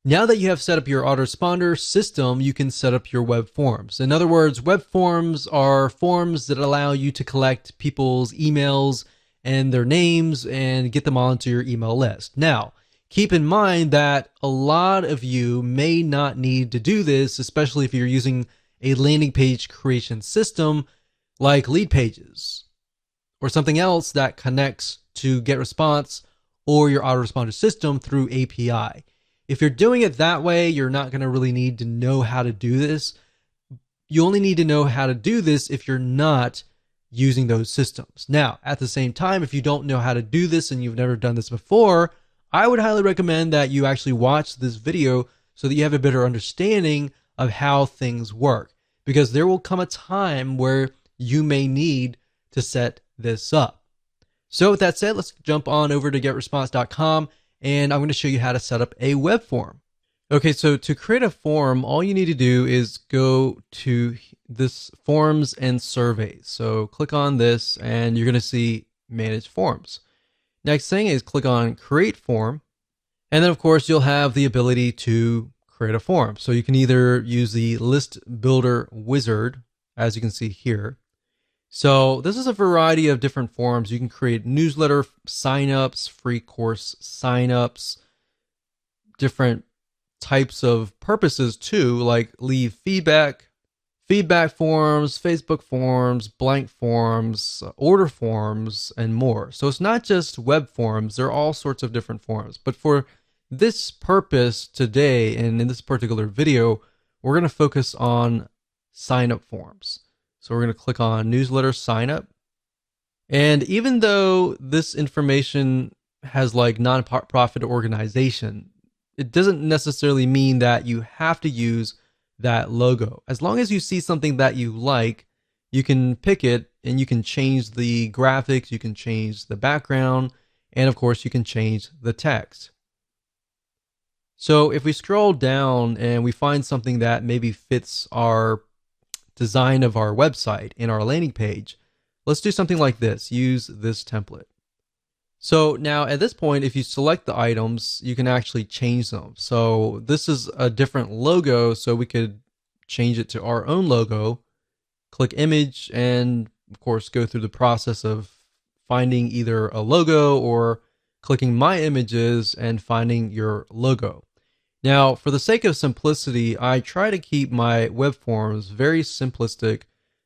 Now that you have set up your autoresponder system, you can set up your web forms. In other words, web forms are forms that allow you to collect people's emails and their names and get them onto your email list. Now, keep in mind that a lot of you may not need to do this, especially if you're using a landing page creation system like Leadpages or something else that connects to GetResponse or your autoresponder system through API. If you're doing it that way, you're not going to really need to know how to do this. You only need to know how to do this if you're not using those systems. Now, at the same time, if you don't know how to do this and you've never done this before, I would highly recommend that you actually watch this video so that you have a better understanding of how things work, because there will come a time where you may need to set this up. So with that said, let's jump on over to getresponse.com and I'm going to show you how to set up a web form. Okay, so to create a form, all you need to do is go to this forms and surveys. So click on this and you're going to see manage forms. Next thing is click on create form. And then of course you'll have the ability to create a form. So you can either use the list builder wizard, as you can see here. So this is a variety of different forms. You can create newsletter signups, free course signups, different types of purposes too, like leave feedback forms, Facebook forms, blank forms, order forms, and more. So it's not just web forms, there are all sorts of different forms. But for this purpose today, and in this particular video, we're going to focus on sign up forms. So we're going to click on newsletter sign up. And even though this information has like nonprofit organization, it doesn't necessarily mean that you have to use that logo. As long as you see something that you like, you can pick it and you can change the graphics, you can change the background, and of course you can change the text. So if we scroll down and we find something that maybe fits our design of our website in our landing page, let's do something like this. Use this template. So now at this point, if you select the items, you can actually change them. So this is a different logo, so we could change it to our own logo, click image, and of course go through the process of finding either a logo or clicking my images and finding your logo. Now, for the sake of simplicity, I try to keep my web forms very simplistic.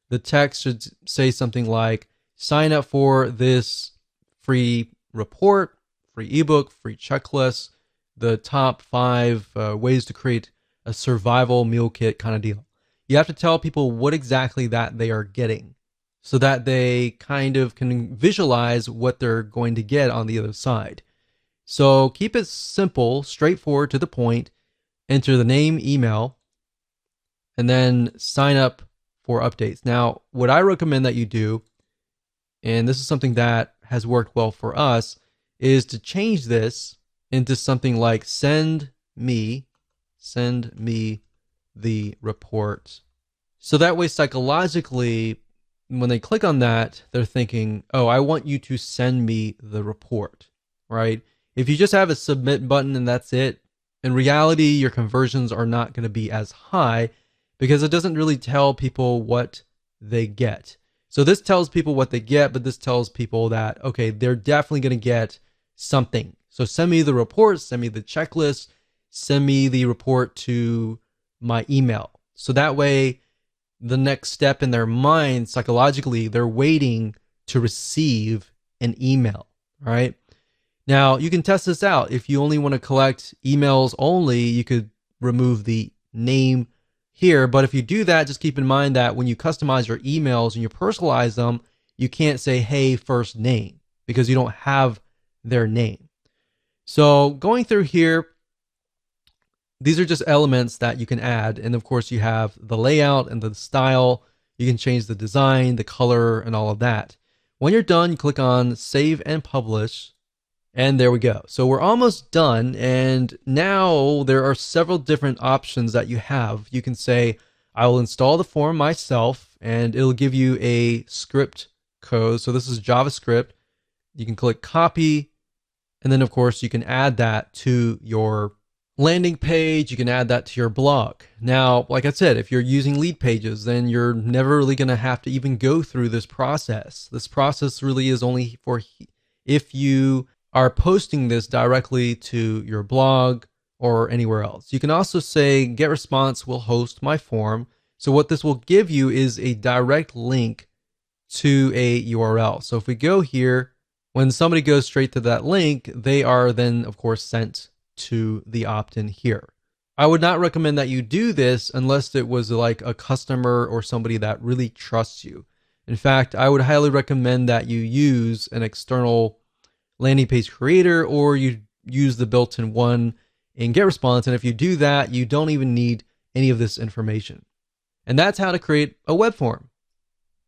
The text should say something like, sign up for this free report, free ebook, free checklist, the top 5 ways to create a survival meal kit kind of deal. You have to tell people what exactly that they are getting so that they kind of can visualize what they're going to get on the other side. So keep it simple, straightforward, to the point. Enter the name, email, and then sign up for updates. Now, what I recommend that you do, and this is something that has worked well for us, is to change this into something like send me the report. So that way, psychologically, when they click on that, they're thinking, oh, I want you to send me the report, right? If you just have a submit button and that's it, in reality, your conversions are not going to be as high because it doesn't really tell people what they get. So this tells people what they get, but this tells people that, okay, they're definitely going to get something. So send me the report, send me the checklist, send me the report to my email. So that way, the next step in their mind, psychologically, they're waiting to receive an email, right? Now, you can test this out. If you only want to collect emails only, you could remove the name here. But if you do that, just keep in mind that when you customize your emails and you personalize them, you can't say, hey, first name, because you don't have their name. So going through here, these are just elements that you can add. And of course, you have the layout and the style. You can change the design, the color, and all of that. When you're done, you click on Save and Publish. And there we go. So we're almost done. And now there are several different options that you have. You can say, I will install the form myself, and it'll give you a script code. So this is JavaScript. You can click copy. And then, of course, you can add that to your landing page, you can add that to your blog. Now, like I said, if you're using lead pages, then you're never really going to have to even go through this process. This process really is only for if you are posting this directly to your blog or anywhere else. You can also say GetResponse will host my form. So what this will give you is a direct link to a URL. So if we go here, when somebody goes straight to that link, they are then, of course, sent to the opt-in here. I would not recommend that you do this unless it was like a customer or somebody that really trusts you. In fact, I would highly recommend that you use an external landing page creator, or you use the built-in one in GetResponse. And if you do that, you don't even need any of this information. And that's how to create a web form.